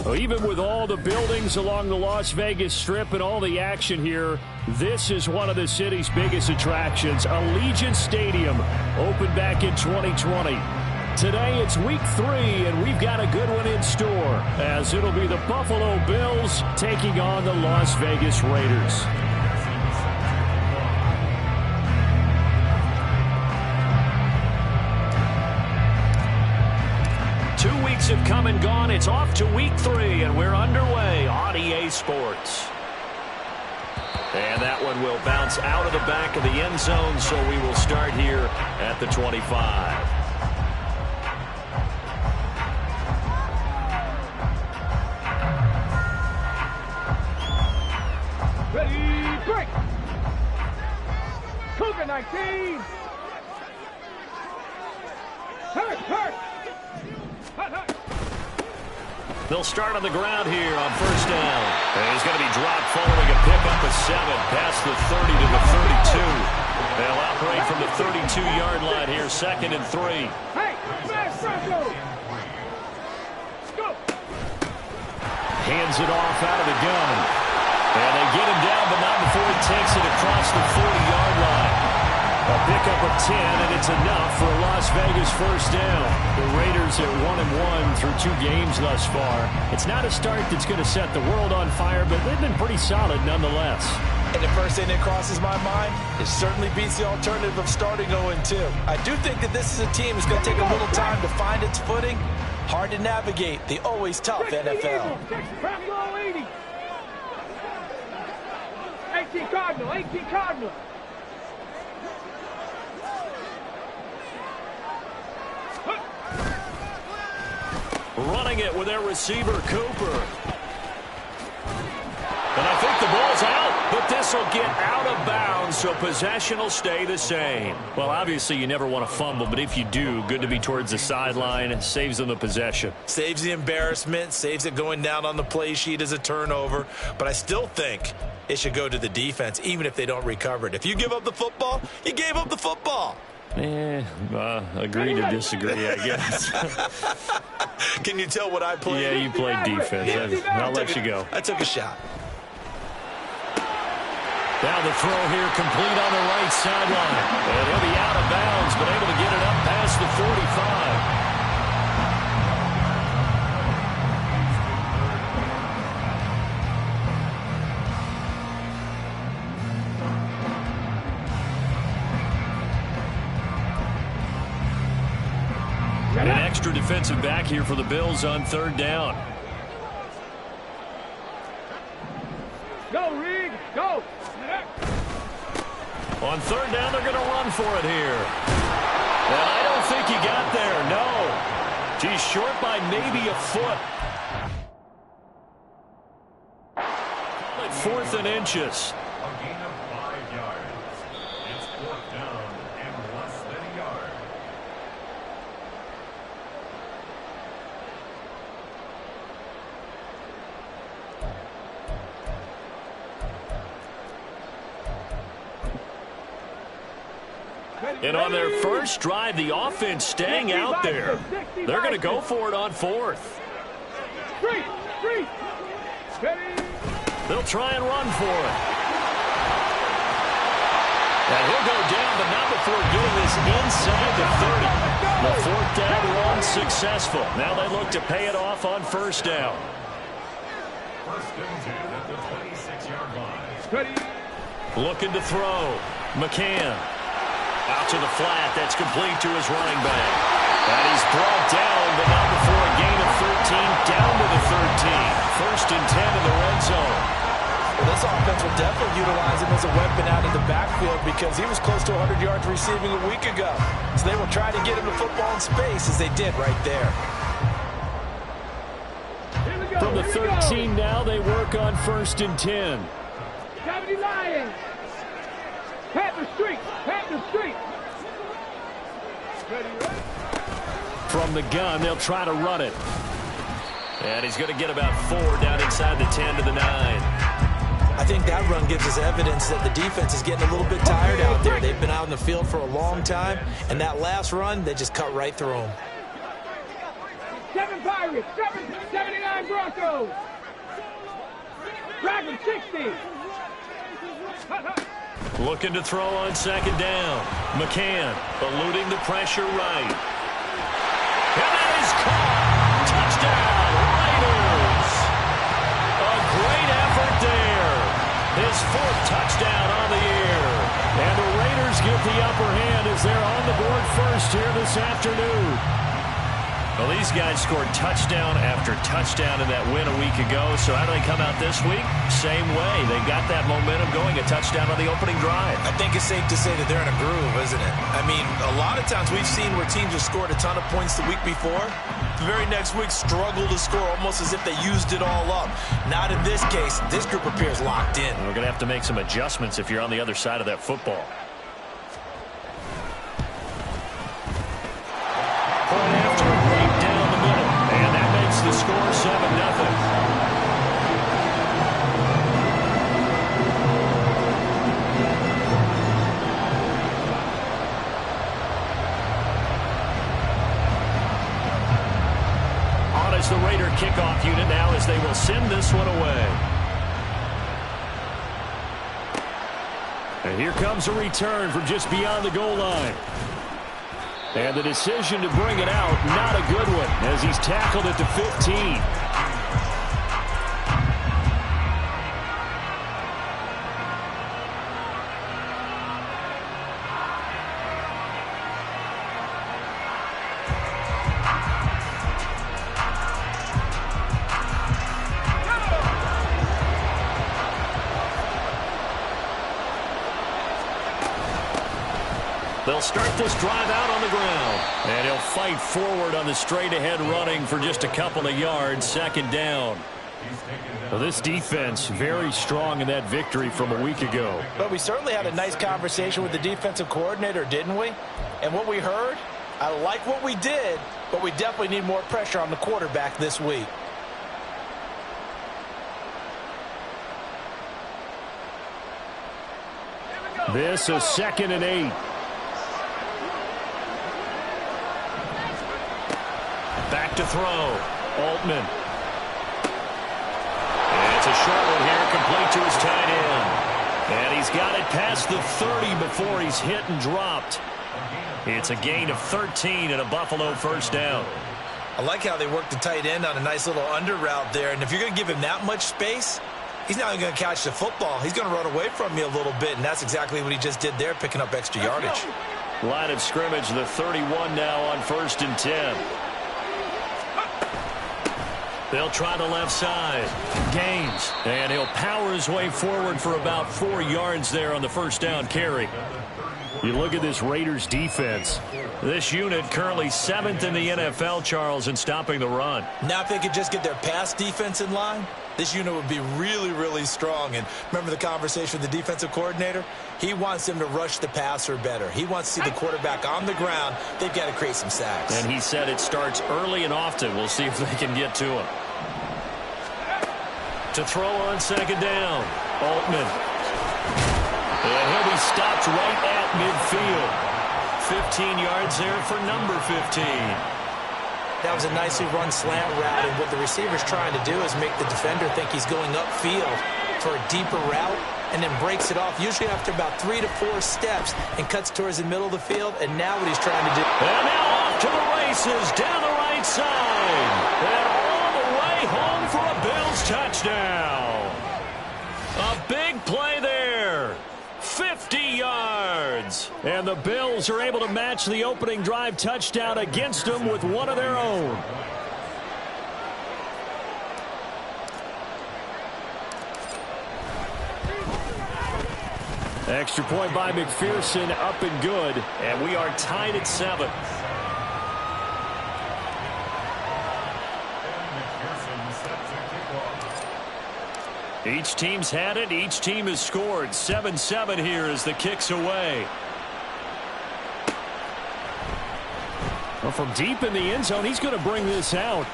Well, even with all the buildings along the Las Vegas Strip and all the action here, this is one of the city's biggest attractions. Allegiant Stadium opened back in 2020. Today it's week 3, and we've got a good one in store, as it'll be the Buffalo Bills taking on the Las Vegas Raiders. 2 weeks have come and gone. It's off to week 3, and we're underway on EA Sports. And that one will bounce out of the back of the end zone, so we will start here at the 25. Ready, break! Cougar 19! Hurt, hurt! They'll start on the ground here on first down. And he's going to be dropped following a pickup of 7 past the 30 to the 32. They'll operate from the 32-yard line here, 2nd and 3. Hey, smash Bronco! Go! Hands it off out of the gun. And they get him down, but not before he takes it across the 40-yard line. A pickup of 10, and it's enough for a Las Vegas first down. The Raiders are 1-1 through 2 games thus far. It's not a start that's going to set the world on fire, but they've been pretty solid nonetheless. And the first thing that crosses my mind, it certainly beats the alternative of starting 0-2. I do think that this is a team that's going to take a little time to find its footing. Hard to navigate the always tough NFL. 18 Cardinal, 18 Cardinal. Running it with their receiver, Cooper. And I think the ball's out, but this will get out of bounds, so possession will stay the same. Well, obviously you never want to fumble, but if you do, good to be towards the sideline. It saves them the possession. Saves the embarrassment, saves it going down on the play sheet as a turnover. But I still think it should go to the defense, even if they don't recover it. If you give up the football, you gave up the football. Agree to disagree, I guess. Can you tell what I played? Yeah, you played defense. I'll let you go. I took a shot. Now the throw here complete on the right sideline. And he'll be out of bounds, but able to get it up past the 45. An extra defensive back here for the Bills on 3rd down. Go, Reed, go! On 3rd down, they're going to run for it here. And I don't think he got there, no. He's short by maybe a foot. 4th and inches. A gain of 5 yards. It's 4th down and less than a yard. And on their first drive, the offense staying out there. They're going to go for it on 4th. They'll try and run for it. And he'll go down, but not before getting this inside the 30. The 4th down run successful. Now they look to pay it off on 1st down. 1st and 10 at the 26-yard line. Looking to throw. McCann. Out to the flat. That's complete to his running back. And he's brought down, but not before a gain of 13, down to the 13. 1st and 10 in the red zone. Well, this offense will definitely utilize him as a weapon out of the backfield because he was close to 100 yards receiving a week ago. So they will try to get him the football in space as they did right there. From the 13 now, they work on 1st and 10. 70 Lions! Pat the street! Pat the street! From the gun, they'll try to run it. And he's going to get about 4 down inside the 10 to the 9. I think that run gives us evidence that the defense is getting a little bit tired out there. They've been out in the field for a long time, and that last run, they just cut right through them. 7 Pirates, 79 Broncos. Dragons 60. Looking to throw on second down. McCann eluding the pressure right. And that is caught. Touchdown, Raiders. A great effort there. His 4th touchdown on the year. And the Raiders get the upper hand as they're on the board first here this afternoon. Well, these guys scored touchdown after touchdown in that win a week ago. So how do they come out this week? Same way. They got that momentum going, a touchdown on the opening drive. I think it's safe to say that they're in a groove, isn't it? I mean, a lot of times we've seen where teams have scored a ton of points the week before. The very next week struggle to score almost as if they used it all up. Not in this case. This group appears locked in. We're going to have to make some adjustments if you're on the other side of that football. Point after right down the middle. And that makes the score 7-0. As the Raider kickoff unit now as they will send this one away. And here comes a return from just beyond the goal line. And the decision to bring it out, not a good one, as he's tackled at the 15. They'll start this drive out on the ground. And he'll fight forward on the straight-ahead running for just a couple of yards. Second down. Well, this defense very strong in that victory from a week ago. But we certainly had a nice conversation with the defensive coordinator, didn't we? And what we heard, I like what we did, but we definitely need more pressure on the quarterback this week. This is 2nd and 8. Back to throw. Altman. And it's a short one here, complete to his tight end. And he's got it past the 30 before he's hit and dropped. It's a gain of 13 and a Buffalo first down. I like how they worked the tight end on a nice little under route there. And if you're going to give him that much space, he's not going to catch the football. He's going to run away from you a little bit, and that's exactly what he just did there, picking up extra yardage. Line of scrimmage, the 31 now on 1st and 10. They'll try the left side. Gaines. And he'll power his way forward for about 4 yards there on the first down carry. You look at this Raiders defense. This unit currently 7th in the NFL, Charles, in stopping the run. Now if they could just get their pass defense in line, this unit would be really, really strong. And remember the conversation with the defensive coordinator? He wants them to rush the passer better. He wants to see the quarterback on the ground. They've got to create some sacks. And he said it starts early and often. We'll see if they can get to him. To throw on second down, Altman. And he'll be stopped right at midfield. 15 yards there for number 15. That was a nicely run slant route, and what the receiver's trying to do is make the defender think he's going upfield for a deeper route, and then breaks it off, usually after about 3 to 4 steps, and cuts towards the middle of the field, and now what he's trying to do. And now off to the races, down the right side, and all the way home for a Bills touchdown. A big play there. 50 yards. And the Bills are able to match the opening drive touchdown against them with one of their own. Extra point by McPherson, up and good. And we are tied at 7. Each team's had it. Each team has scored. 7-7 here as the kick's away. Well, from deep in the end zone, he's going to bring this out.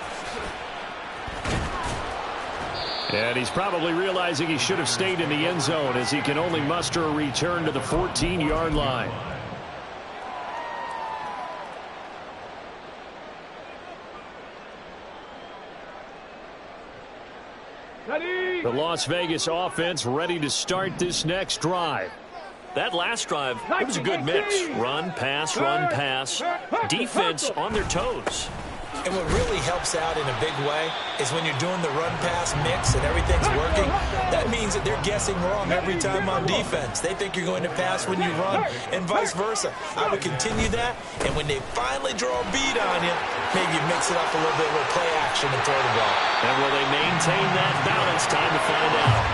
And he's probably realizing he should have stayed in the end zone as he can only muster a return to the 14-yard line. The Las Vegas offense ready to start this next drive. That last drive, it was a good mix. Run, pass, defense on their toes. And what really helps out in a big way is when you're doing the run-pass mix and everything's working, that means that they're guessing wrong every time on defense. They think you're going to pass when you run and vice versa. I would continue that, and when they finally draw a bead on you, maybe you mix it up a little bit with play action and throw the ball. And will they maintain that balance? Time to find out.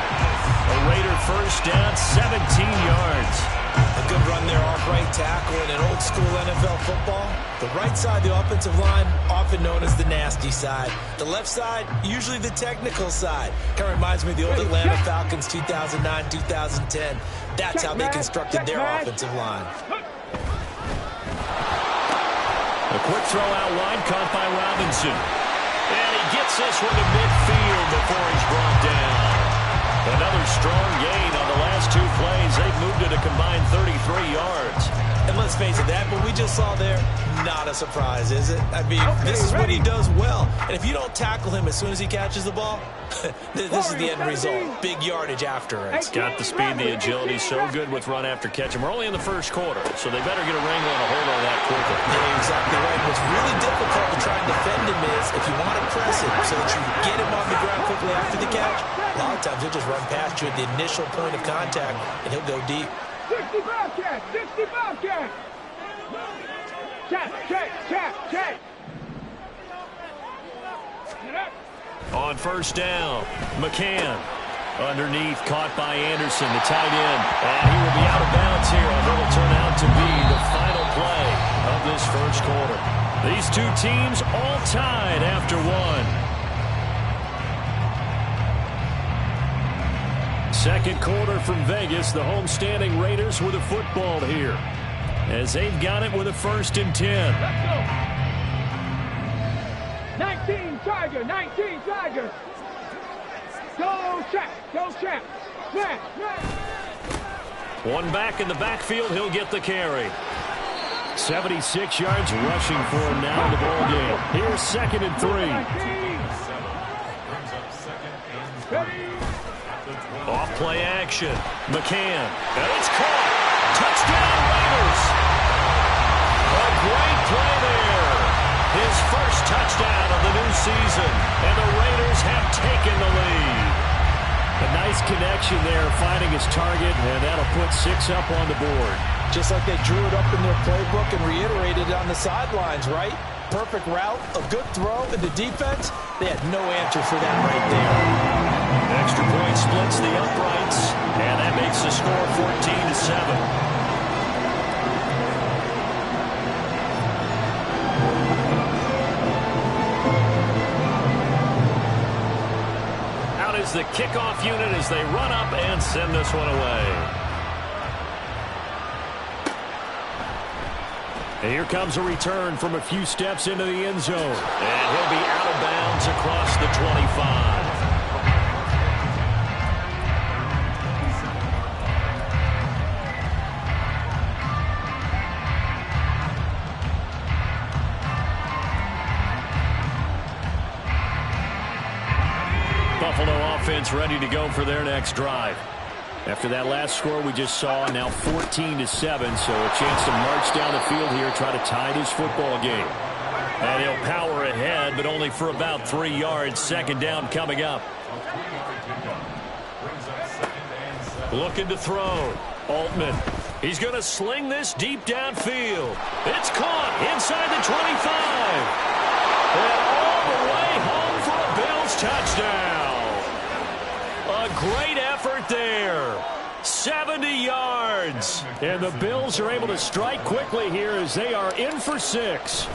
A Raider first down, 17 yards. A good run there off right tackle in an old-school NFL football. The right side of the offensive line, often known as the nasty side. The left side, usually the technical side. Kind of reminds me of the old Atlanta Falcons 2009, 2010. That's how they constructed their offensive line. A quick throw out wide, caught by Robinson. And he gets this one to midfield before he's brought down. Another strong gain on the last two plays. They've moved it a combined 33 yards. And let's face it, that what we just saw there, not a surprise, is it? I mean, this is what he does well. And if you don't tackle him as soon as he catches the ball, this is the end result. Big yardage after it. It's got the speed, the agility, so good with run after catch. And we're only in the first quarter, so they better get a wrangle and a hold on that quickly. You're exactly right. What's really difficult to try and defend him is if you want to press him so that you get him on the ground quickly after the catch, a lot of times he'll just run past you at the initial point of contact, and he'll go deep. 60 Bobcat! 60 Bobcat! Check! On first down, McCann. Underneath, caught by Anderson, the tight end. And he will be out of bounds here on what will turn out to be the final play of this first quarter. These two teams all tied after one. Second quarter from Vegas, the homestanding Raiders with a football here, as they've got it with a 1st and 10. Let's go. 19 Tigers. Go check. Smash. One back in the backfield, he'll get the carry. 76 yards rushing for him now in the ball game. Here's 2nd and 3. Off play action. McCann. And it's caught. Touchdown Raiders. A great play there. His first touchdown of the new season. And the Raiders have taken the lead. A nice connection there, finding his target, and that'll put 6 up on the board. Just like they drew it up in their playbook and reiterated it on the sidelines, right? Perfect route, a good throw, and the defense, they had no answer for that right there. Extra point splits the uprights, and that makes the score 14-7. Out is the kickoff unit as they run up and send this one away. And here comes a return from a few steps into the end zone. And he'll be out of bounds across the 25. Buffalo offense ready to go for their next drive. After that last score we just saw, now 14-7, so a chance to march down the field here, try to tie this football game. And he'll power ahead, but only for about 3 yards. 2nd down coming up. Looking to throw. Altman. He's going to sling this deep downfield. It's caught inside the 25. And all the way home for a Bills touchdown. A great effort there. 70 yards. And the Bills are able to strike quickly here as they are in for 6.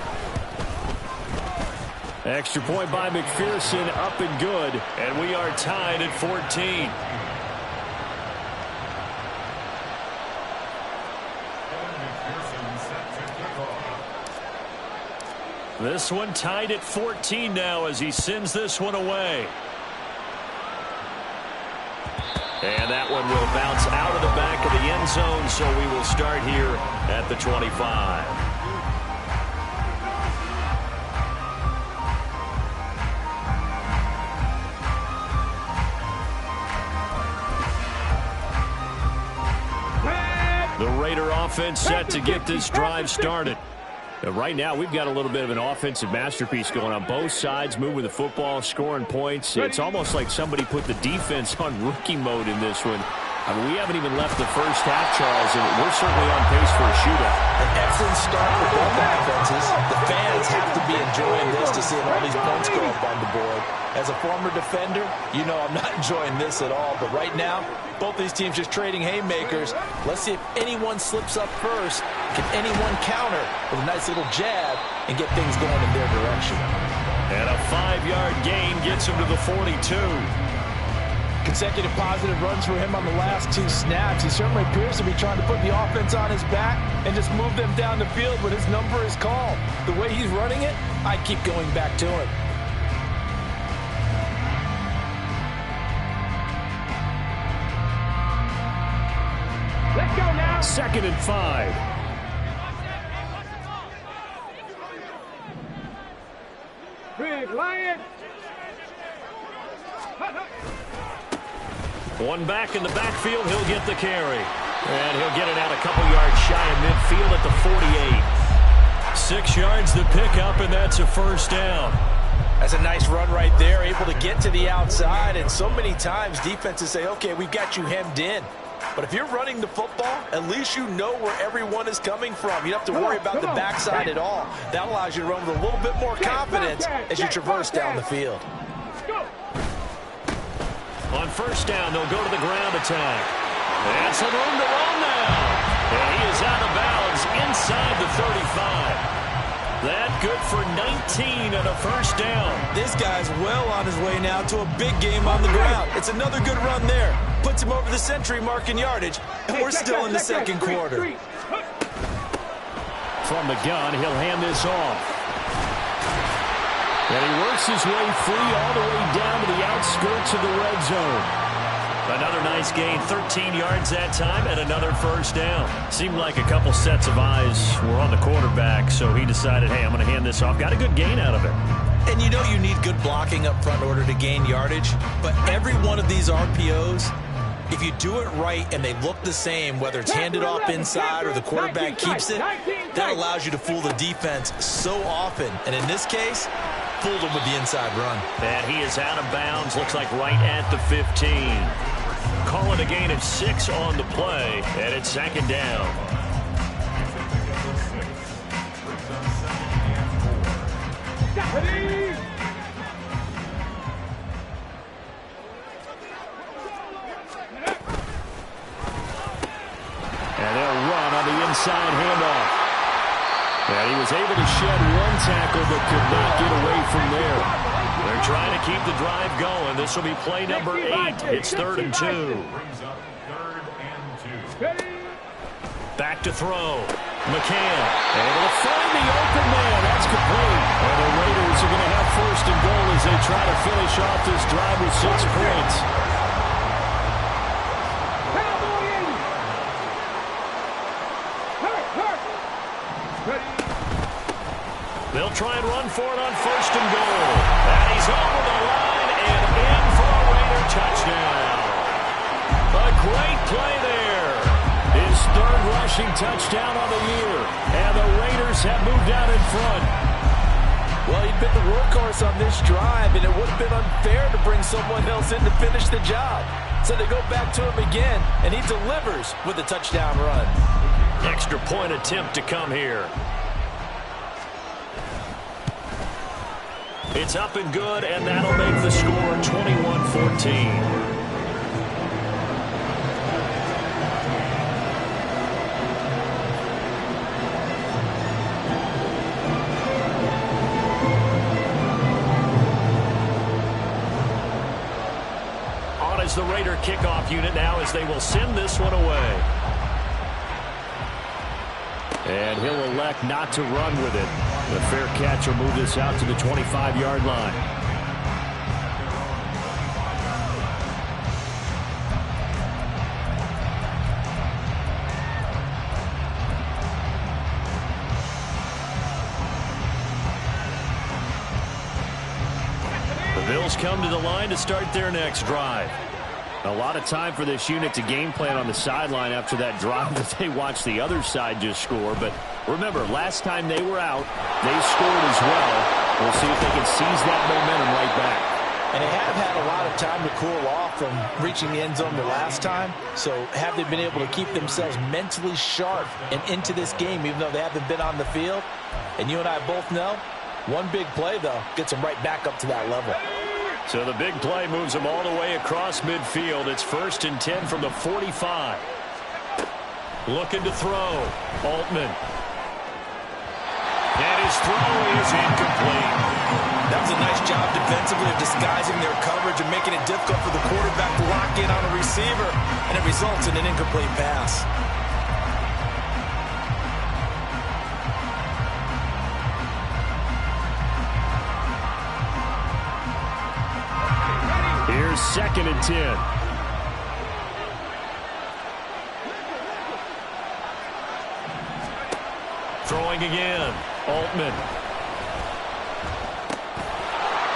Extra point by McPherson, up and good. And we are tied at 14. This one tied at 14 now as he sends this one away. And that one will bounce out of the back of the end zone, so we will start here at the 25. offense set to get this drive started. Right now, we've got a little bit of an offensive masterpiece going on. Both sides moving the football, scoring points. It's almost like somebody put the defense on rookie mode in this one. I mean, we haven't even left the first half, Charles, and we're certainly on pace for a shootout. An excellent start for both offenses. The fans have to be enjoying this to see all these points go up on the board. As a former defender, you know I'm not enjoying this at all. But right now, both these teams just trading haymakers. Let's see if anyone slips up first. Can anyone counter with a nice little jab and get things going in their direction? And a 5-yard gain gets him to the 42. Consecutive positive runs for him on the last 2 snaps. He certainly appears to be trying to put the offense on his back and just move them down the field when his number is called. The way he's running it, I keep going back to him. Let's go now. 2nd and 5. Big Lion. One back in the backfield, he'll get the carry. And he'll get it out a couple yards shy of midfield at the 48. 6 yards the pickup, and that's a first down. That's a nice run right there, able to get to the outside. And so many times defenses say, okay, we've got you hemmed in. But if you're running the football, at least you know where everyone is coming from. You don't have to worry about the backside at all. That allows you to run with a little bit more confidence as you traverse down the field. On first down, they'll go to the ground attack. And some room to run now. And he is out of bounds inside the 35. That good for 19 and a first down. This guy's well on his way now to a big game on the ground. It's another good run there. Puts him over the century mark in yardage. And we're still in the second quarter. From the gun, he'll hand this off. And he works his way free all the way down to the outskirts of the red zone. Another nice gain, 13 yards that time, and another first down. Seemed like a couple sets of eyes were on the quarterback, so he decided, hey, I'm going to hand this off. Got a good gain out of it. And you know you need good blocking up front in order to gain yardage, but every one of these RPOs, if you do it right and they look the same, whether it's handed off inside or the quarterback keeps it, that allows you to fool the defense so often. And in this case, fooled him with the inside run. And he is out of bounds, looks like right at the 15. Call it a gain of 6 on the play, and it's 2nd down. And they'll run on the inside handoff. And he was able to shed one tackle but could not get away from there. They're trying to keep the drive going. This will be play number 8. It's 3rd and 2. Back to throw. McCann able to find the open man. That's complete. And the Raiders are going to have 1st and goal as they try to finish off this drive with 6 points. They'll try and run for it on 1st and goal. And he's over the line and in for a Raider touchdown. A great play there. His 3rd rushing touchdown on the year. And the Raiders have moved out in front. Well, he'd been the workhorse on this drive, and it would have been unfair to bring someone else in to finish the job. So they go back to him again, and he delivers with a touchdown run. Extra point attempt to come here. It's up and good, and that'll make the score 21-14. On is the Raider kickoff unit now as they will send this one away. And he'll elect not to run with it. The fair catch will move this out to the 25-yard line. The Bills come to the line to start their next drive. A lot of time for this unit to game plan on the sideline after that drive that they watched the other side just score. But remember, last time they were out, they scored as well. We'll see if they can seize that momentum right back. And they have had a lot of time to cool off from reaching the end zone the last time. So have they been able to keep themselves mentally sharp and into this game, even though they haven't been on the field? And you and I both know, one big play, though, gets them right back up to that level. So the big play moves them all the way across midfield. It's 1st and 10 from the 45. Looking to throw. Altman. And his throw is incomplete. That was a nice job defensively of disguising their coverage and making it difficult for the quarterback to lock in on a receiver. And it results in an incomplete pass. Here's 2nd and 10. Throwing again. Altman.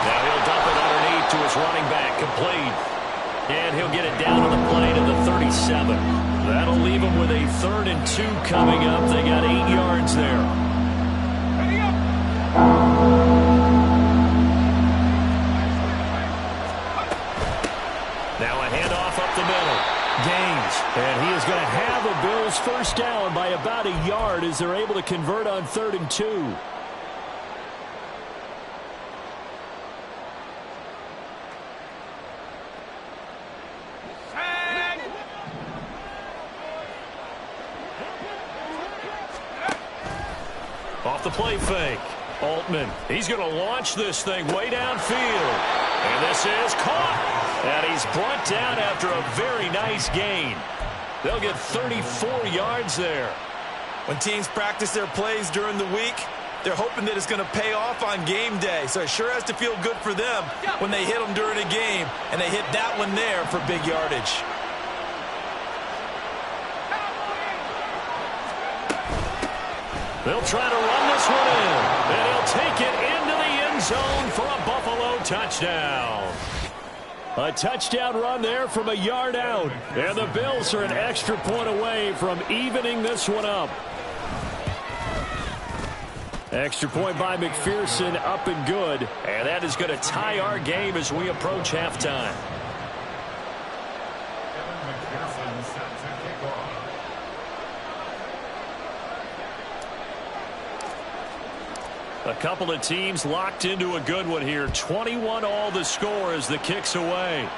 Now he'll dump it underneath to his running back. Complete. And he'll get it down to the play to the 37. That'll leave him with a 3rd and 2 coming up. They got 8 yards there. Ready up. Now a handoff up the middle. Gaines. And he is going to have a Bills first down by about a yard as they're able to convert on 3rd and 2. Off the play fake. Altman. He's going to launch this thing way downfield. And this is caught. And he's brought down after a very nice gain. They'll get 34 yards there. When teams practice their plays during the week, they're hoping that it's going to pay off on game day. So it sure has to feel good for them when they hit them during a game. And they hit that one there for big yardage. They'll try to run this one in. And he'll take it into the end zone for a Buffalo touchdown. A touchdown run there from a yard out. And the Bills are an extra point away from evening this one up. Extra point by McPherson, up and good. And that is going to tie our game as we approach halftime. Kevin McPherson set to kick off. A couple of teams locked into a good one here. 21 all the score as the kick's away.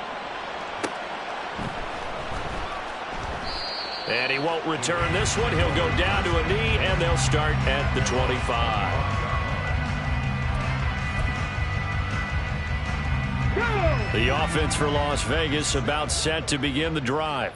And he won't return this one. He'll go down to a knee, and they'll start at the 25. The offense for Las Vegas about set to begin the drive.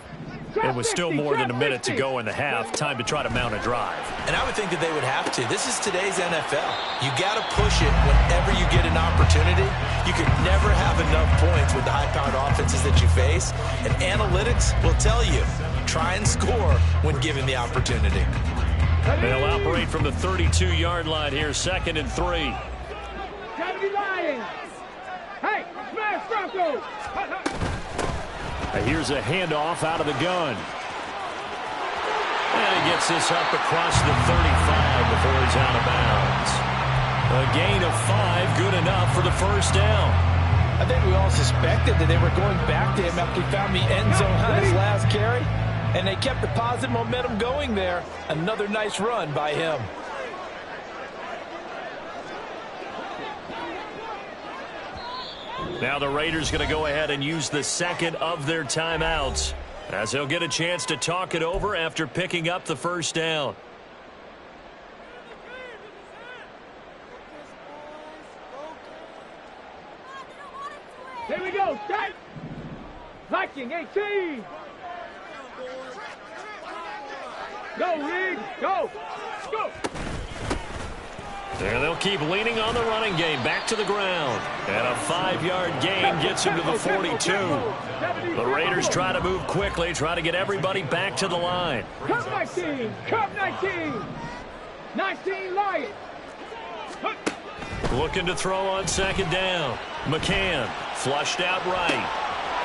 It was still more than a minute to go in the half. Time to try to mount a drive. And I would think that they would have to. This is today's NFL. You got to push it whenever you get an opportunity. You can never have enough points with the high-powered offenses that you face. And analytics will tell you, try and score when given the opportunity. They'll operate from the 32-yard line here, 2nd and 3. 70 Lions. Hey, smash Broncos. Here's a handoff out of the gun. And he gets this up across the 35 before he's out of bounds. A gain of 5, good enough for the first down. I think we all suspected that they were going back to him after he found the end zone on his last carry. And they kept the positive momentum going there. Another nice run by him. Now the Raiders going to go ahead and use the second of their timeouts as they'll get a chance to talk it over after picking up the first down. Here we go, set. Viking 18. Go, Reed, go, go. There they'll keep leaning on the running game. Back to the ground. And a 5-yard gain gets him to the 42. The Raiders try to move quickly, try to get everybody back to the line. Cup 19, Cup 19. 19 Lions. Looking to throw on 2nd down. McCann flushed out right.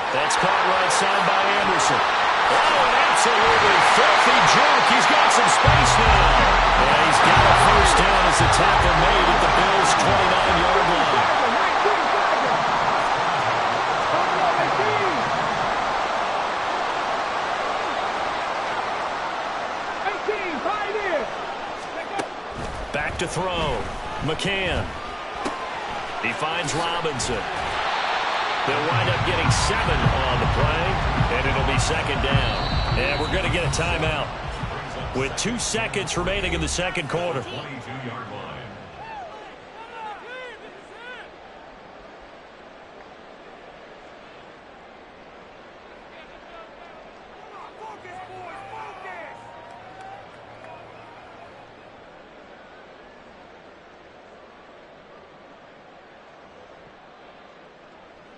That's caught right side by Anderson. Oh, an absolutely filthy juke. He's got some space now. And he's got a first down as the tackle made at the Bills' 29-yard line. Back to throw. McCann. He finds Robinson. They'll wind up getting 7 on the play, and it'll be second down. And we're going to get a timeout with 2 seconds remaining in the second quarter. 22-yard line.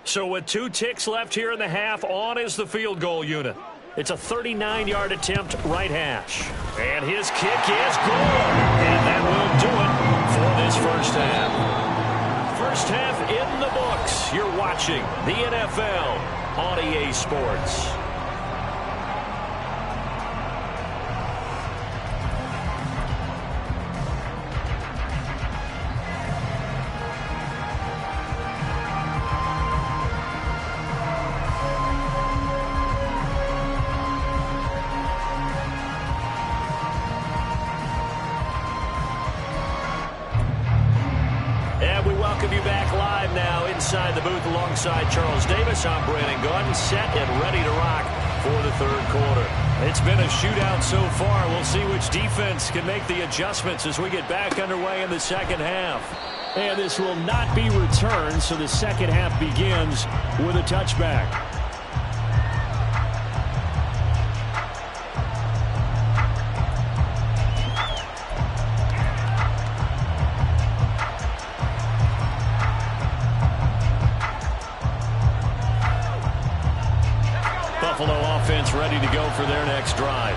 So with 2 ticks left here in the half, on is the field goal unit. It's a 39-yard attempt, right hash. And his kick is good. And that will do it for this first half. First half in the books. You're watching the NFL on EA Sports. Inside the booth alongside Charles Davis, I'm Brandon Gaudin, set and ready to rock for the third quarter. It's been a shootout so far. We'll see which defense can make the adjustments as we get back underway in the second half. And this will not be returned, so the second half begins with a touchback. Buffalo offense ready to go for their next drive.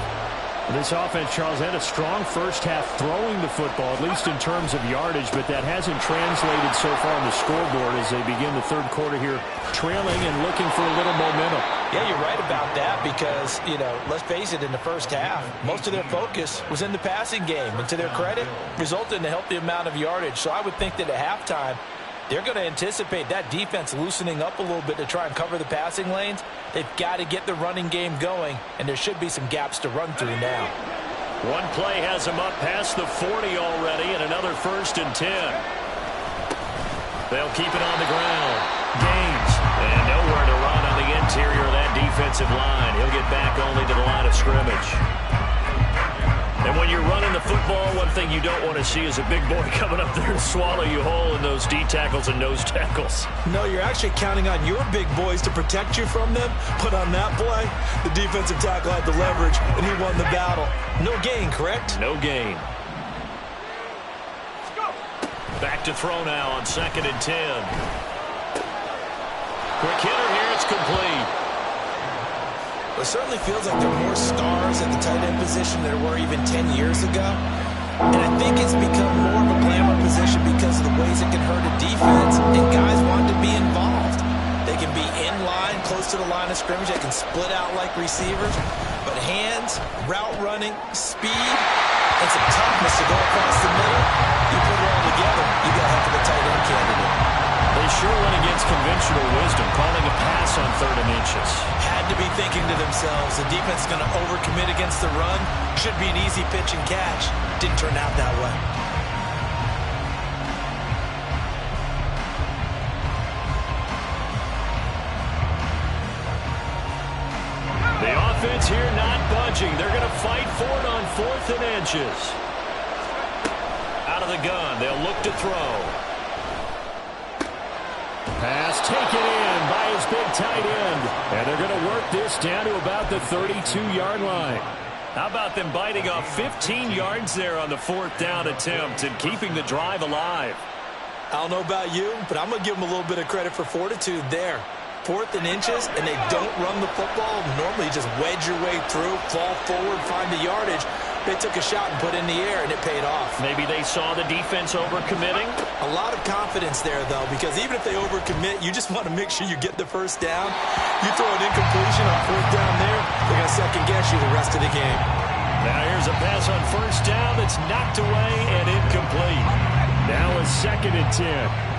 This offense, Charles, had a strong first half throwing the football, at least in terms of yardage, but that hasn't translated so far on the scoreboard as they begin the third quarter here, trailing and looking for a little momentum. Yeah, you're right about that because, let's face it, in the first half, most of their focus was in the passing game. And to their credit, resulted in a healthy amount of yardage. So I would think that at halftime, they're going to anticipate that defense loosening up a little bit to try and cover the passing lanes. They've got to get the running game going, and there should be some gaps to run through now. One play has them up past the 40 already, and another 1st and 10. They'll keep it on the ground. Gaines, and nowhere to run on the interior of that defensive line. He'll get back only to the line of scrimmage. And when you're running the football, one thing you don't want to see is a big boy coming up there and swallow you whole in those D tackles and nose tackles. No, you're actually counting on your big boys to protect you from them. But on that play, the defensive tackle had the leverage, and he won the battle. No gain, correct? No gain. Back to throw now on 2nd and 10. Quick hitter here, it's complete. It certainly feels like there are more stars at the tight end position than there were even 10 years ago. And I think it's become more of a glamour position because of the ways it can hurt a defense, and guys want to be involved. They can be in line, close to the line of scrimmage. They can split out like receivers. But hands, route running, speed, and some toughness to go across the middle, you put it all together, you got half of the tight end candidate. They sure went against conventional wisdom, calling a pass on 3rd and inches. Had to be thinking to themselves, the defense is going to overcommit against the run. Should be an easy pitch and catch. Didn't turn out that way. The offense here not budging. They're going to fight for it on 4th and inches. Out of the gun, they'll look to throw. Pass taken in by his big tight end. And they're going to work this down to about the 32-yard line. How about them biting off 15 yards there on the 4th down attempt and keeping the drive alive? I don't know about you, but I'm going to give them a little bit of credit for fortitude there. 4th and inches, and they don't run the football. Normally, you just wedge your way through, fall forward, find the yardage. They took a shot and put it in the air, and it paid off. Maybe they saw the defense overcommitting. A lot of confidence there, though, because even if they overcommit, you just want to make sure you get the first down. You throw an incompletion on fourth down there, they're going to second-guess you the rest of the game. Now here's a pass on first down that's knocked away and incomplete. Now a 2nd and 10.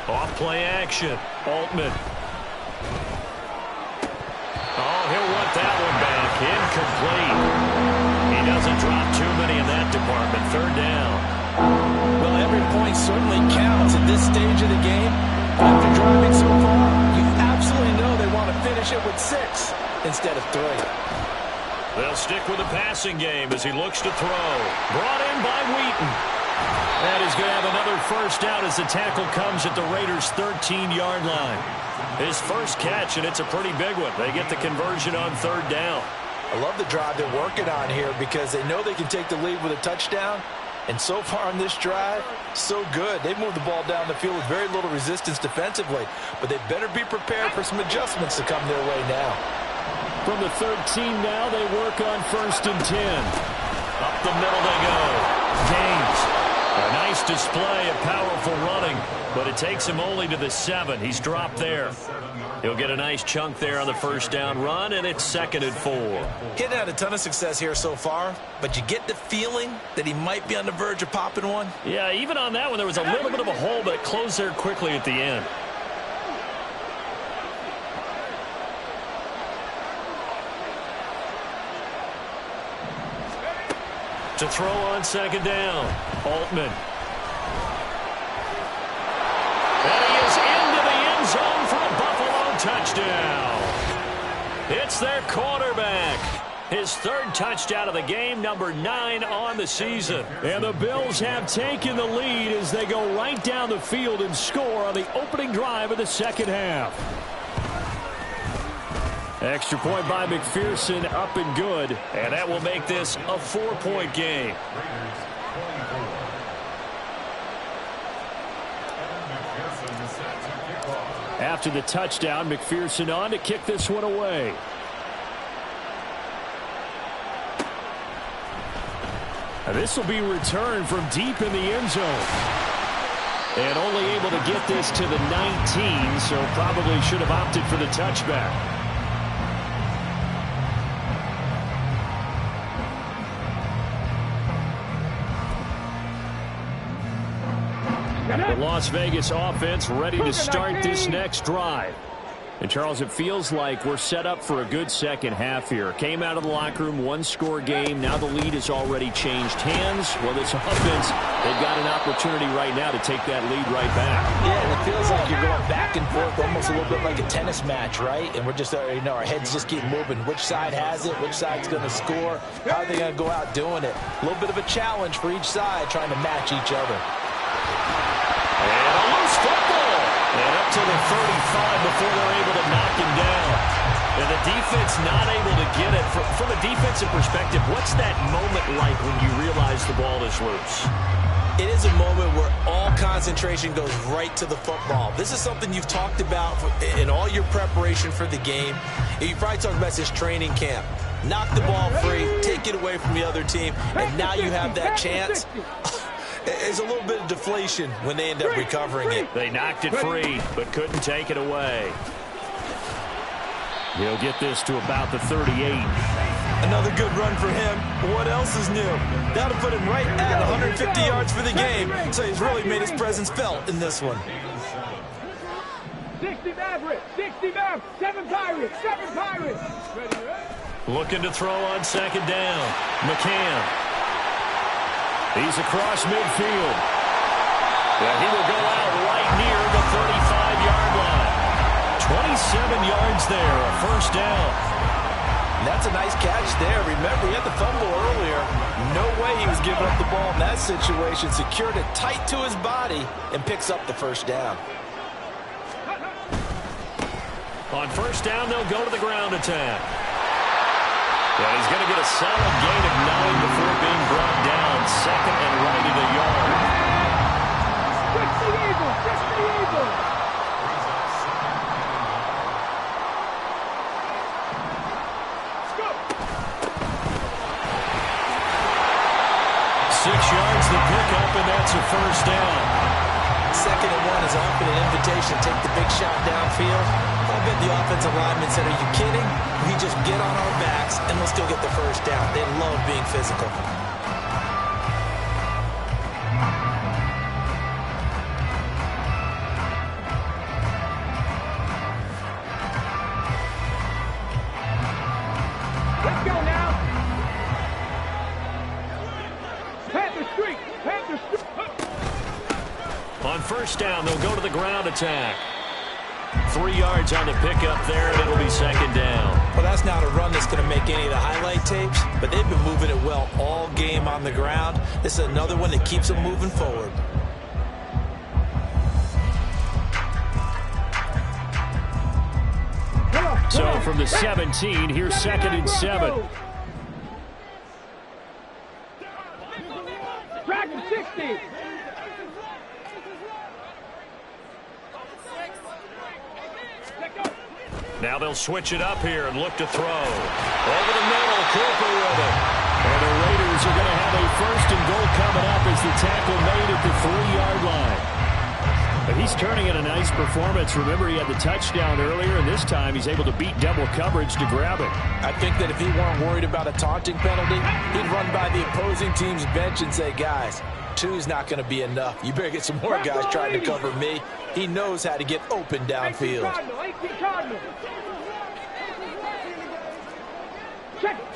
Off-play action. Altman. Oh, he'll want that one back. Incomplete. He doesn't drop too many in that department. 3rd down. Well, every point certainly counts at this stage of the game. After driving so far, you absolutely know they want to finish it with 6 instead of 3. They'll stick with the passing game as he looks to throw. Brought in by Wheaton. And he's going to have another first down as the tackle comes at the Raiders' 13-yard line. His first catch, and it's a pretty big one. They get the conversion on 3rd down. I love the drive they're working on here because they know they can take the lead with a touchdown. And so far on this drive, so good. They've moved the ball down the field with very little resistance defensively. But they better be prepared for some adjustments to come their way now. From the 13 now, they work on 1st and 10. Up the middle they go. James. A nice display of powerful running, but it takes him only to the 7. He's dropped there. He'll get a nice chunk there on the first down run, and it's 2nd and 4. He hasn't had a ton of success here so far, but you get the feeling that he might be on the verge of popping one. Yeah, even on that one, there was a little bit of a hole, but it closed there quickly at the end. To throw on 2nd down, Altman. And he is into the end zone for a Buffalo touchdown. It's their quarterback. His 3rd touchdown of the game, number 9 on the season. And the Bills have taken the lead as they go right down the field and score on the opening drive of the 2nd half. Extra point by McPherson, up and good. And that will make this a 4-point game. After the touchdown, McPherson on to kick this one away. And this will be returned from deep in the end zone. And only able to get this to the 19, so probably should have opted for the touchback. The Las Vegas offense ready to start this next drive. And, Charles, it feels like we're set up for a good second half here. Came out of the locker room, 1-score game. Now the lead has already changed hands. Well, this offense, they've got an opportunity right now to take that lead right back. Yeah, and it feels like you're going back and forth almost a little bit like a tennis match, right? And we're just, our heads just keep moving. Which side has it? Which side's going to score? How are they going to go out doing it? A little bit of a challenge for each side trying to match each other. And a loose football. And up to the 35 before they're able to knock him down. And the defense not able to get it. From a defensive perspective, what's that moment like when you realize the ball is loose? It is a moment where all concentration goes right to the football. This is something you've talked about in all your preparation for the game. You probably talked about this training camp. Knock the ball free, take it away from the other team, and now you have that chance. There's a little bit of deflation when they end up recovering it. They knocked it free, but couldn't take it away. He'll get this to about the 38. Another good run for him. What else is new? That'll put him right at 150 yards for the game, so he's really made his presence felt in this one. 60 Mavericks, 60 Mavericks, 7 Pirates, 7 Pirates. Looking to throw on 2nd down. McCann. He's across midfield. Yeah, he will go out right near the 35-yard line. 27 yards there, a first down. And that's a nice catch there. Remember, he had the fumble earlier. No way he was giving up the ball in that situation. Secured it tight to his body and picks up the first down. On first down, they'll go to the ground attack. Yeah, he's going to get a solid gain of 9 before being brought down. 2nd and right at a yard. 60 Eagles, 60 Eagles. pick up, and that's a first down. 2nd and 1 is often an invitation to take the big shot downfield. I bet the offensive lineman said, are you kidding? We just get on our backs, and we'll still get the first down. They love being physical. Let's go now. Panther Street. Panther Street. On first down, they'll go to the ground attack. 3 yards on the pickup there, and it'll be 2nd down. Well, that's not a run that's going to make any of the highlight tapes, but they've been moving it well all game on the ground. This is another one that keeps them moving forward. So from the 17, here's 2nd and 7. Track to 60. Now they'll switch it up here and look to throw. Over the middle, Cooper with it. And the Raiders are going to have a 1st and goal coming up as the tackle made at the 3-yard line. But he's turning in a nice performance. Remember, he had the touchdown earlier, and this time he's able to beat double coverage to grab it. I think that if he weren't worried about a taunting penalty, he'd run by the opposing team's bench and say, guys, 2's not going to be enough. You better get some more guys trying to cover me. He knows how to get open downfield.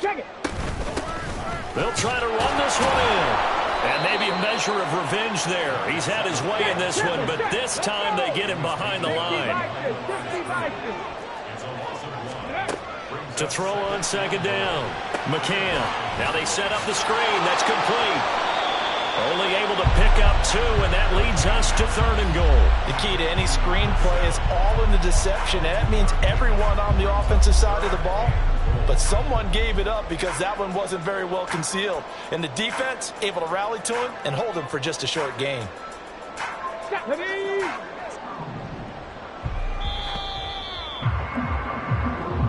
Check it. They'll try to run this one in. And maybe a measure of revenge there. He's had his way in this one, but this time they get him behind the line. To throw on 2nd down. McCann. Now they set up the screen. That's complete. Only able to pick up 2, and that leads us to 3rd and goal. The key to any screen play is all in the deception. And that means everyone on the offensive side of the ball. But someone gave it up because that one wasn't very well concealed. And the defense able to rally to him and hold him for just a short gain.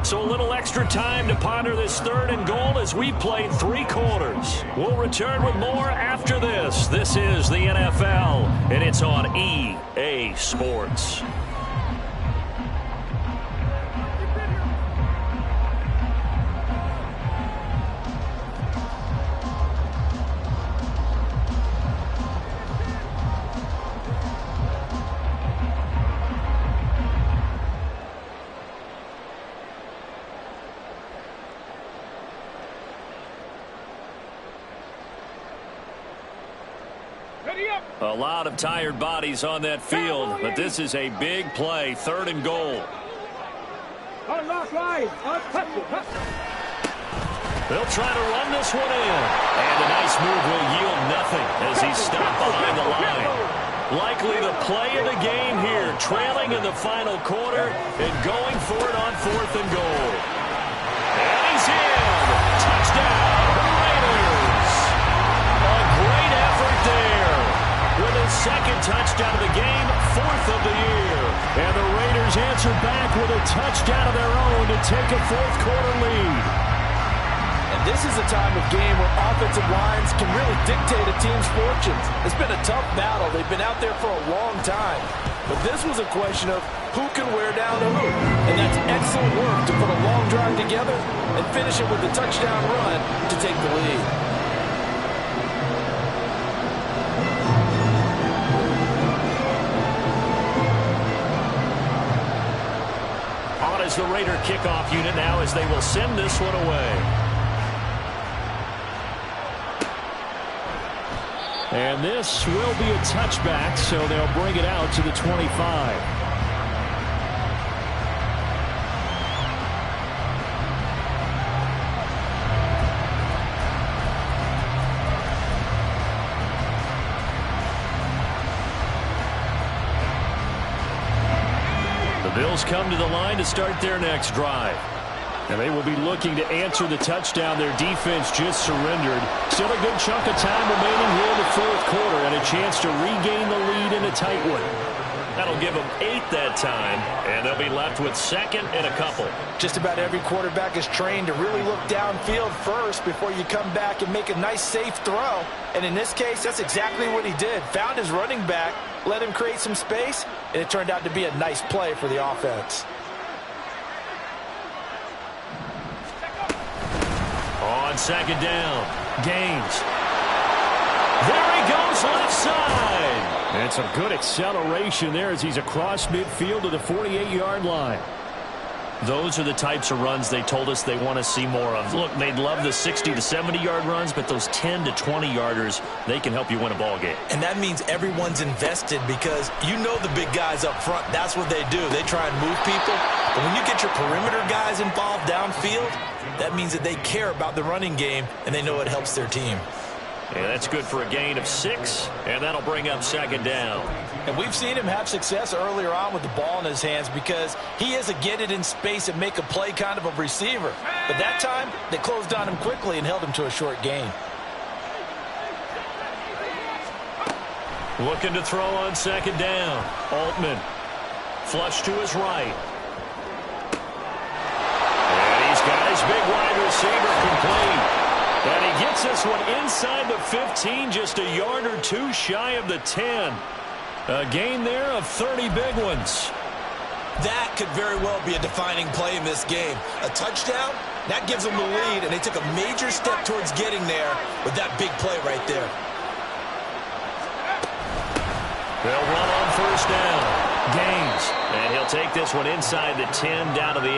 So a little extra time to ponder this 3rd and goal as we played 3 quarters. We'll return with more after this. This is the NFL, and it's on EA Sports. A lot of tired bodies on that field, but this is a big play, 3rd and goal. Unlock line. They'll try to run this one in. And a nice move will yield nothing as he's stopped behind the line. Likely the play of the game here, trailing in the final quarter and going for it on 4th and goal. And he's in. Touchdown, Raiders. A great effort there. With his 2nd touchdown of the game, 4th of the year. And the Raiders answer back with a touchdown of their own to take a 4th quarter lead. And this is a time of game where offensive lines can really dictate a team's fortunes. It's been a tough battle. They've been out there for a long time. But this was a question of who can wear down who. And that's excellent work to put a long drive together and finish it with a touchdown run to take the lead. Is the Raider kickoff unit now as they will send this one away. And this will be a touchback, so they'll bring it out to the 25. The Bills come to the line to start their next drive. And they will be looking to answer the touchdown their defense just surrendered. Still a good chunk of time remaining here in the 4th quarter and a chance to regain the lead in a tight one. That'll give them 8 that time, and they'll be left with second and a couple. Just about every quarterback is trained to really look downfield first before you come back and make a nice, safe throw. And in this case, that's exactly what he did. Found his running back, let him create some space, and it turned out to be a nice play for the offense. On second down, Gaines. There he goes left side. And some good acceleration there as he's across midfield to the 48-yard line. Those are the types of runs they told us they want to see more of. Look, they'd love the 60 to 70-yard runs, but those 10 to 20-yarders, they can help you win a ball game. And that means everyone's invested because you know the big guys up front, that's what they do. They try and move people. But when you get your perimeter guys involved downfield, that means that they care about the running game and they know it helps their team. And that's good for a gain of 6, and that'll bring up second down. And we've seen him have success earlier on with the ball in his hands because he is a get it in space and make a play kind of a receiver. But that time, they closed on him quickly and held him to a short gain. Looking to throw on second down. Altman. Flush to his right. And he's got his big wide receiver complete. And he gets this one inside the 15, just a yard or two shy of the 10. A gain there of 30 big ones. That could very well be a defining play in this game. A touchdown, that gives them the lead, and they took a major step towards getting there with that big play right there. They'll run on first down. Gaines. And he'll take this one inside the 10 down to the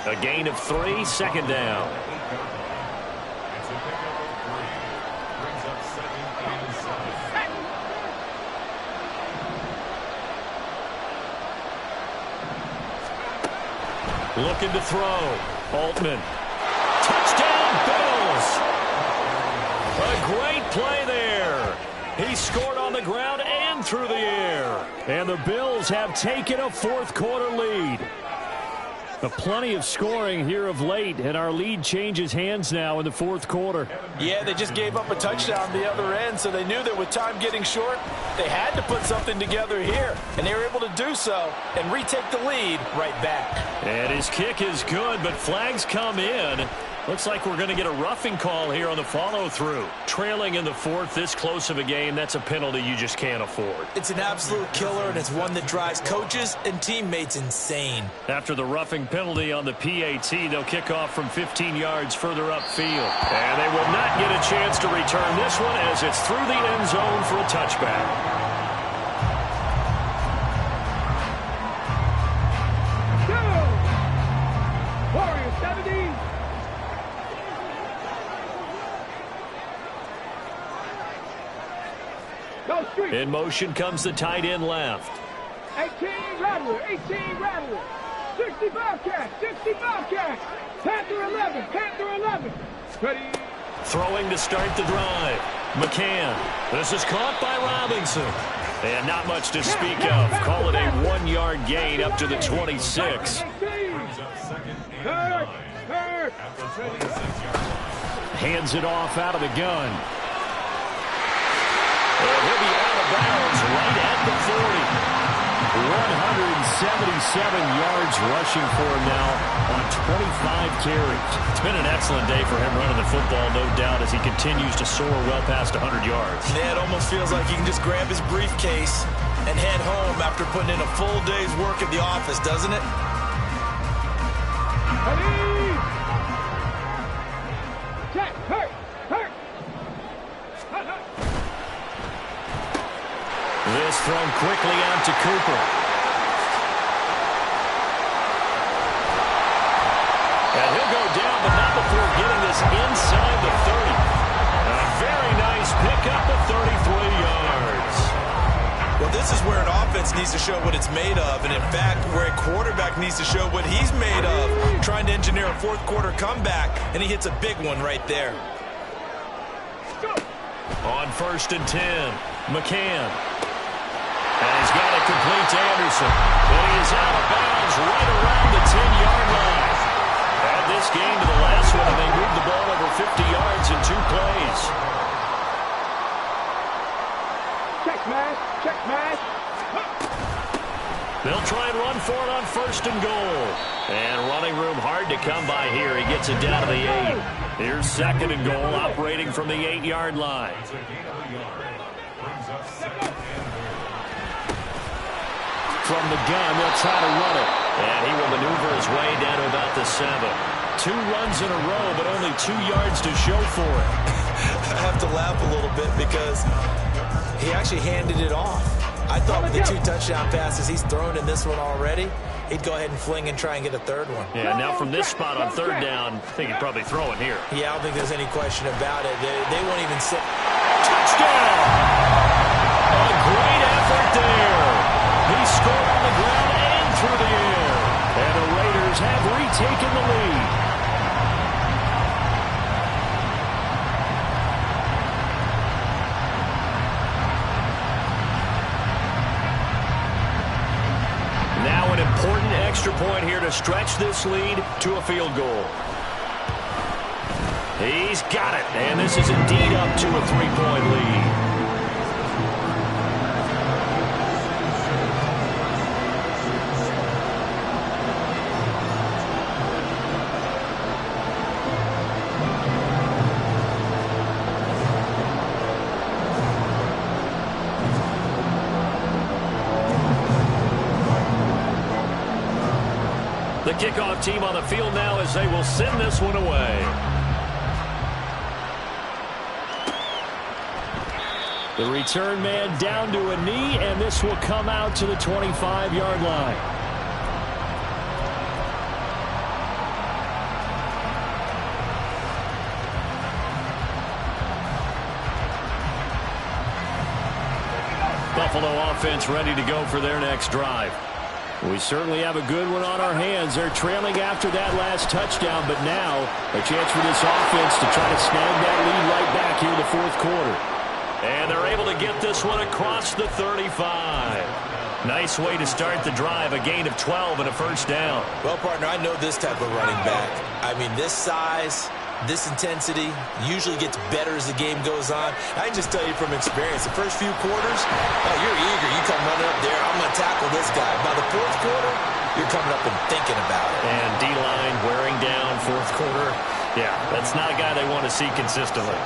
8. A gain of 3, second down. Looking to throw. Altman. Touchdown, Bills. A great play there. He scored on the ground and through the air. And the Bills have taken a fourth-quarter lead. Plenty of scoring here of late, and our lead changes hands now in the fourth quarter. Yeah, they just gave up a touchdown the other end, so they knew that with time getting short, they had to put something together here, and they were able to do so and retake the lead right back. And his kick is good, but flags come in. Looks like we're going to get a roughing call here on the follow-through. Trailing in the fourth, this close of a game, that's a penalty you just can't afford. It's an absolute killer, and it's one that drives coaches and teammates insane. After the roughing penalty on the PAT, they'll kick off from 15 yards further upfield. And they will not get a chance to return this one as it's through the end zone for a touchback. In motion comes the tight end left. 18 Rattler, 18 Rattler. 65 catch, 65 catch. Panther 11, Panther 11. Ready. Throwing to start the drive. McCann. This is caught by Robinson. And not much to speak of. Call it a 1-yard gain up to the 26. Hands it off out of the gun. And he'll be out of bounds right at the 40. 177 yards rushing for him now on 25 carries. It's been an excellent day for him running the football, no doubt, as he continues to soar well past 100 yards. Yeah, it almost feels like he can just grab his briefcase and head home after putting in a full day's work at the office, doesn't it? Check, hurt. This thrown quickly out to Cooper. And he'll go down, but not before getting this inside the 30. A very nice pickup of 33 yards. Well, this is where an offense needs to show what it's made of, and in fact, where a quarterback needs to show what he's made of, trying to engineer a fourth-quarter comeback, and he hits a big one right there. On 1st and 10, McCann. And he's got it complete to Anderson. And he is out of bounds right around the 10-yard line. Add this game to the last one, and they moved the ball over 50 yards in 2 plays. Check, smash. first and goal. And running room hard to come by here. He gets it down to the 8. Here's second and goal, operating from the 8-yard line. From the gun, they'll try to run it. And he will maneuver his way down to about the 7. 2 runs in a row, but only 2 yards to show for it. I have to laugh a little bit because he actually handed it off. I thought with the 2 touchdown passes he's thrown in this one already, he'd go ahead and fling and try and get a third one. Yeah, now from this spot on third down, I think he'd probably throw it here. Yeah, I don't think there's any question about it. They won't even sit. Touchdown! A great effort there. He scored on the ground and through the air. And the Raiders have retaken the lead. Now an important extra point here to stretch this lead to a field goal. He's got it, and this is indeed up to a 3-point lead. The kickoff team on the field now as they will send this one away. The return man down to a knee, and this will come out to the 25-yard line. Buffalo offense ready to go for their next drive. We certainly have a good one on our hands. They're trailing after that last touchdown, but now a chance for this offense to try to snag that lead right back here in the fourth quarter. And they're able to get this one across the 35. Nice way to start the drive, a gain of 12 and a first down. Well, partner, I know this type of running back. I mean, this size, this intensity usually gets better as the game goes on. I can just tell you from experience, the first few quarters, oh, you're eager. You come running up there, I'm going to tackle this guy. By the fourth quarter, you're coming up and thinking about it. And D-line wearing down fourth quarter. Yeah, that's not a guy they want to see consistently.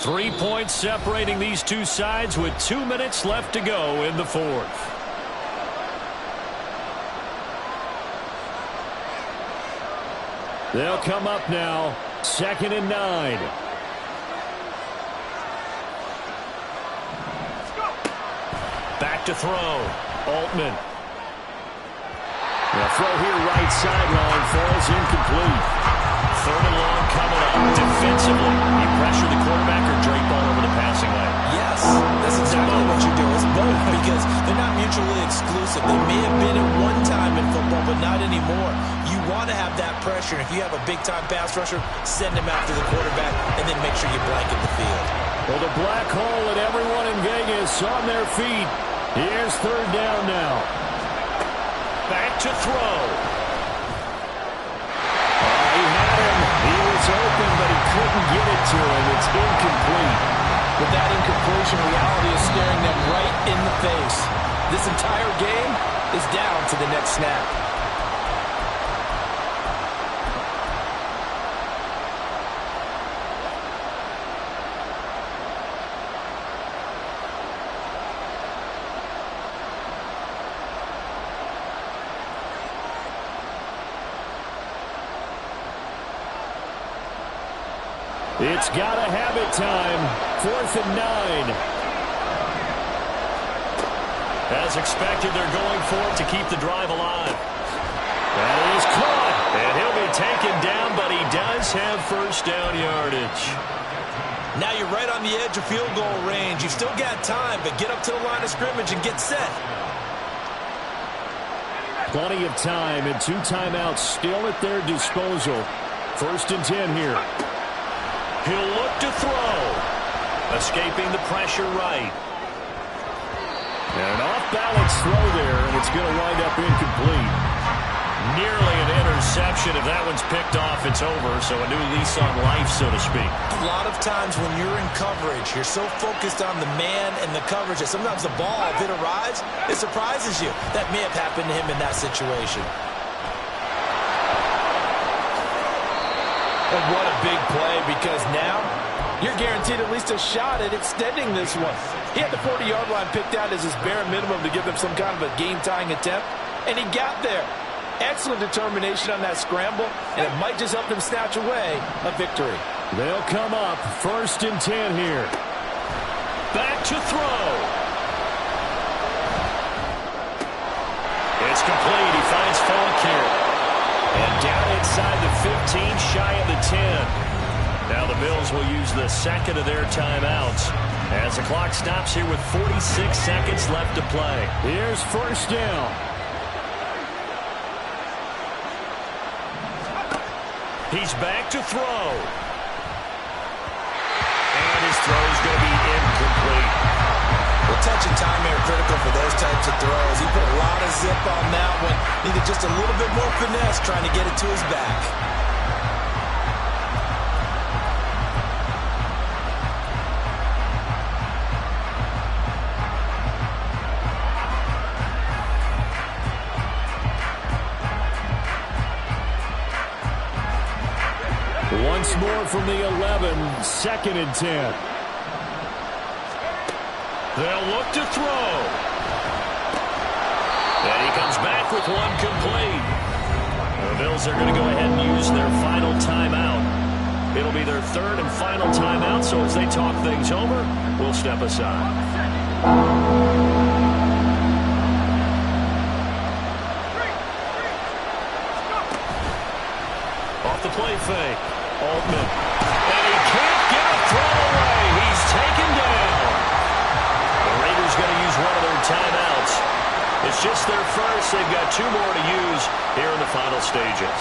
Three points separating these two sides with 2 minutes left to go in the fourth. They'll come up now, 2nd and 9. Back to throw. Altman. The throw here right sideline falls incomplete. 3rd and long coming up. Defensively, you pressure the quarterback or drape all over the passing lane? Yes, that's exactly what you do. It's both because they're not mutually exclusive. They may have been at one time in football, but not anymore. You want to have that pressure. If you have a big-time pass rusher, send him after the quarterback, and then make sure you blanket the field. Well, the black hole and everyone in Vegas on their feet. Here's 3rd down now. Back to throw. He had him. He was open, but he couldn't get it to him. It's incomplete. With that incompletion, reality is staring them right in the face. This entire game is down to the next snap. It's got to have it time. 4th and 9. As expected, they're going for it to keep the drive alive. That is caught. And he'll be taken down, but he does have first down yardage. Now you're right on the edge of field goal range. You've still got time, but get up to the line of scrimmage and get set. Plenty of time and 2 timeouts still at their disposal. 1st and 10 here. He'll look to throw. Escaping the pressure right. And an off-balance throw there, and it's going to wind up incomplete. Nearly an interception. If that one's picked off, it's over. So a new lease on life, so to speak. A lot of times when you're in coverage, you're so focused on the man and the coverage that sometimes the ball, if it arrives, it surprises you. That may have happened to him in that situation. And what a big play, because now you're guaranteed at least a shot at extending this one. He had the 40-yard line picked out as his bare minimum to give them some kind of a game-tying attempt, and he got there. Excellent determination on that scramble, and it might just help them snatch away a victory. They'll come up 1st and 10 here. Back to throw. It's complete. He finds Falk here. And down inside the 15, shy of the 10. Now the Bills will use the second of their timeouts as the clock stops here with 46 seconds left to play. Here's 1st down. He's back to throw. And his throw is going to be incomplete. Well, touch and time are critical for those types of throws. He put a lot of zip on that one. Needed just a little bit more finesse trying to get it to his back. Once more from the 11, 2nd and 10. They'll look to throw. And he comes back with one complete. The Bills are going to go ahead and use their final timeout. It'll be their 3rd and final timeout, so as they talk things over, we'll step aside. Off the play fake. Altman. And he can't get a throw away. He's taken down. The Raiders going to use one of their timeouts. It's just their first. They've got 2 more to use here in the final stages.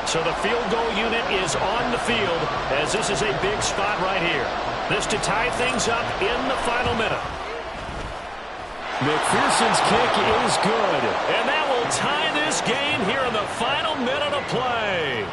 So the field goal unit is on the field as this is a big spot right here. This to tie things up in the final minute. McPherson's kick is good. And that will tie this game here in the final minute of play.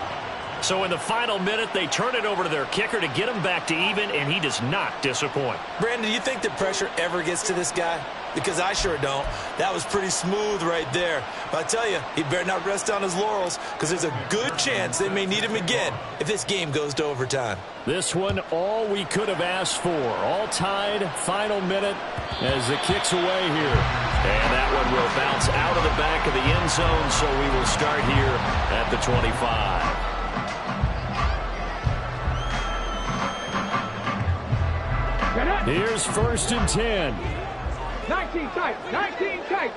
So in the final minute, they turn it over to their kicker to get him back to even, and he does not disappoint. Brandon, do you think the pressure ever gets to this guy? Because I sure don't. That was pretty smooth right there. But I tell you, he better not rest on his laurels because there's a good chance they may need him again if this game goes to overtime. This one, all we could have asked for. All tied, final minute as the kick's away here. And that one will bounce out of the back of the end zone, so we will start here at the 25. Here's 1st and 10. 19 tight, 19 tight.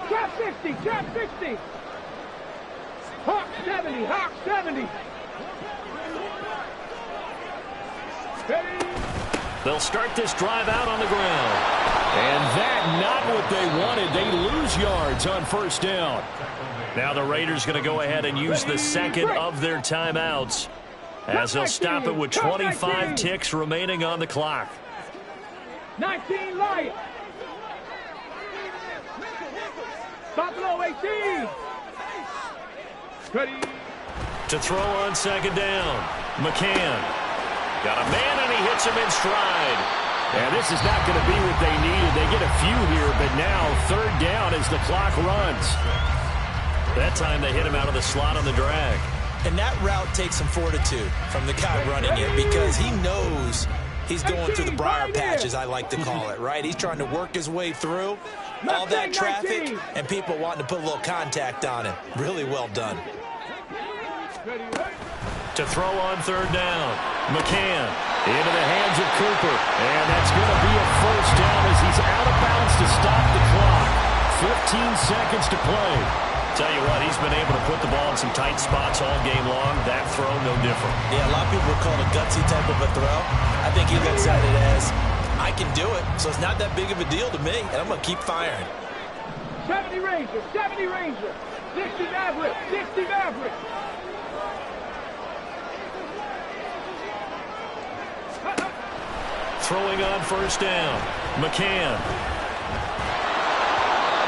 Trap 60, trap 60. Hawk 70, Hawk 70. Ready? They'll start this drive out on the ground. And that not what they wanted. They lose yards on 1st down. Now the Raiders going to go ahead and use the second of their timeouts as they'll stop it with 25 ticks remaining on the clock. 19 light. Buffalo 18. Ready. To throw on 2nd down. McCann. Got a man and he hits him in stride. And this is not going to be what they needed. They get a few here, but now 3rd down as the clock runs. That time they hit him out of the slot on the drag. And that route takes some fortitude from the guy running it because he knows he's going through the briar patch, as I like to call it, right? He's trying to work his way through all that traffic and people wanting to put a little contact on him. Really well done. To throw on 3rd down. McCann into the hands of Cooper. And that's going to be a 1st down as he's out of bounds to stop the clock. 15 seconds to play. Tell you what, he's been able to put the ball in some tight spots all game long. That throw, no different. Yeah, a lot of people would call it a gutsy type of a throw. I think he looks at it as, I can do it, so it's not that big of a deal to me, and I'm going to keep firing. 70 Ranger, 70 Ranger. 60 Maverick, 60 Maverick. throwing on first down. McCann.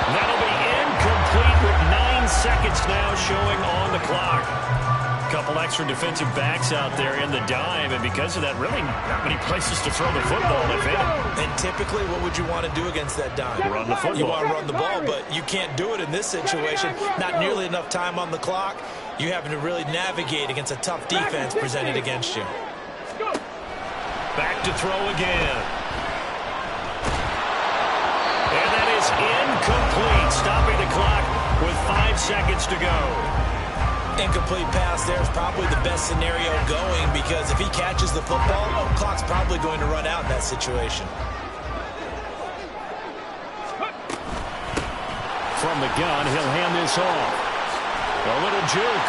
That'll be incomplete with 9 seconds now showing on the clock. A couple extra defensive backs out there in the dime, and because of that, really not many places to throw the football, if any. And typically, what would you want to do against that dime? Run the football. You want to run the ball, but you can't do it in this situation. Not nearly enough time on the clock. You having to really navigate against a tough defense presented against you. Back to throw again. And that is incomplete, stopping the clock with 5 seconds to go. Incomplete pass there is probably the best scenario going, because if he catches the football, the clock's probably going to run out in that situation. From the gun, he'll hand this off. A little juke.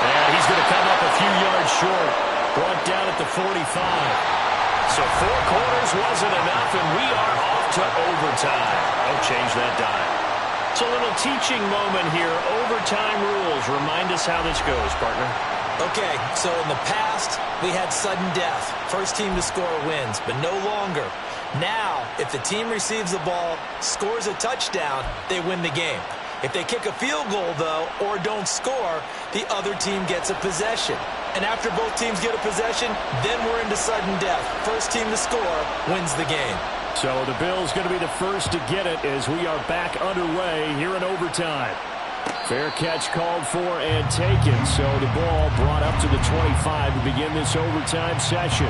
And he's going to come up a few yards short. Brought down at the 45. So 4 quarters wasn't enough, and we are off to overtime. Don't change that dime. It's a little teaching moment here. Overtime rules. Remind us how this goes, partner. Okay, so in the past, we had sudden death. First team to score wins, but no longer. Now, if the team receives the ball, scores a touchdown, they win the game. If they kick a field goal, though, or don't score, the other team gets a possession. And after both teams get a possession, then we're into sudden death. First team to score wins the game. So the Bills going to be the first to get it as we are back underway here in overtime. Fair catch called for and taken. So the ball brought up to the 25 to begin this overtime session.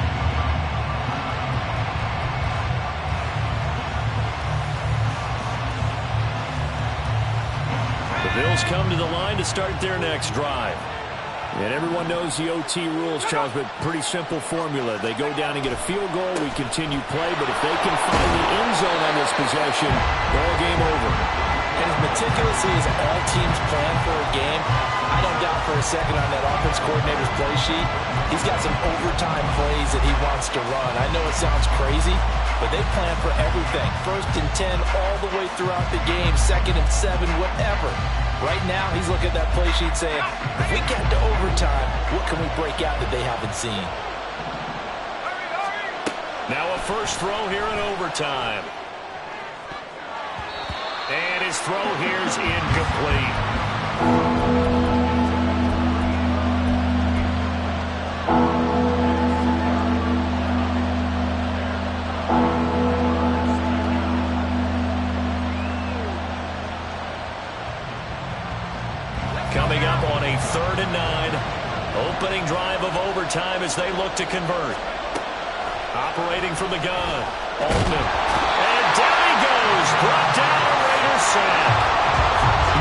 The Bills come to the line to start their next drive. And everyone knows the OT rules, Charles, but pretty simple formula. They go down and get a field goal, we continue play, but if they can find the end zone on this possession, ball game over. And as meticulously as all teams plan for a game, I don't doubt for a second on that offense coordinator's play sheet, he's got some overtime plays that he wants to run. I know it sounds crazy, but they plan for everything. 1st and 10 all the way throughout the game, 2nd and 7, whatever. Right now, he's looking at that play sheet saying, if we get to overtime, what can we break out that they haven't seen? Now a first throw here in overtime. And his throw here's incomplete. Coming up on a 3rd and 9. Opening drive of overtime as they look to convert. Operating from the gun. Altman. And down he goes. Brought down a Raider sack.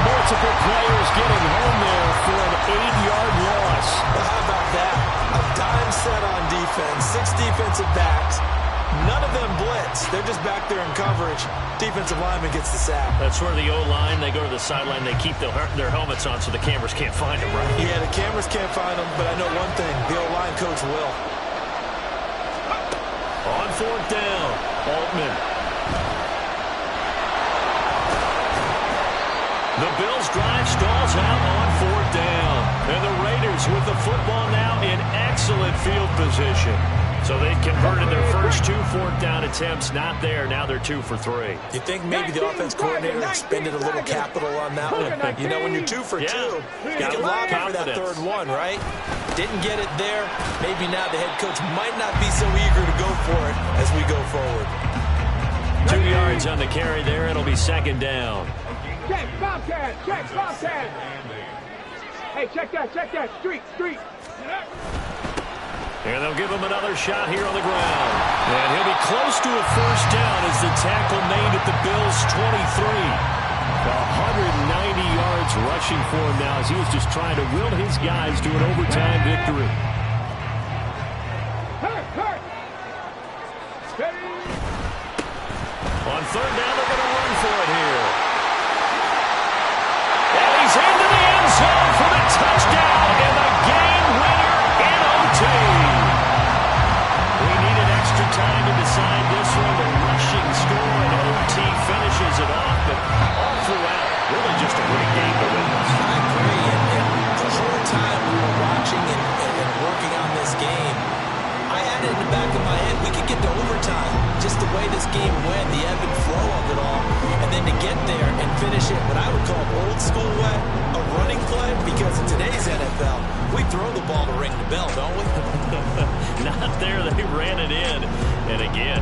Multiple players getting home there for an 8-yard loss. Well, how about that? A dime set on defense. 6 defensive backs. None of them blitz. They're just back there in coverage. Defensive lineman gets the sack. That's where the O-line, they go to the sideline, they keep their helmets on so the cameras can't find them, right? Yeah, the cameras can't find them, but I know one thing. The O-line coach will. On 4th down, Altman. The Bills drive stalls out on 4th down. And the Raiders with the football now in excellent field position. So they've converted their first 2 4th down attempts. Not there. Now they're 2 for 3. You think maybe the offense coordinator expended a little capital on that one? You know, when you're 2 for 2, you can lobby for that 3rd one, right? Didn't get it there. Maybe now the head coach might not be so eager to go for it as we go forward. 2 yards on the carry there. It'll be 2nd down. Check, Bobcat, check, Bobcat. Hey, check that, street. And they'll give him another shot here on the ground. And he'll be close to a first down as the tackle made at the Bills' 23. 190 yards rushing for him now as he is just trying to will his guys to an overtime victory. Hurt. Steady. On 3rd down, they're going to run for it here. And he's into the end zone for the touchdown and the game winner in OT. We needed extra time to decide this one. The rushing score and OT finishes it off, but all throughout, really just a great game to witness. I agree, and the whole time we were watching and working my head, we could get to overtime. Just the way this game went, the ebb and flow of it all. And then to get there and finish it what I would call old school way, a running play, because in today's NFL, we throw the ball to ring the bell, don't we? Not there. They ran it in. And again,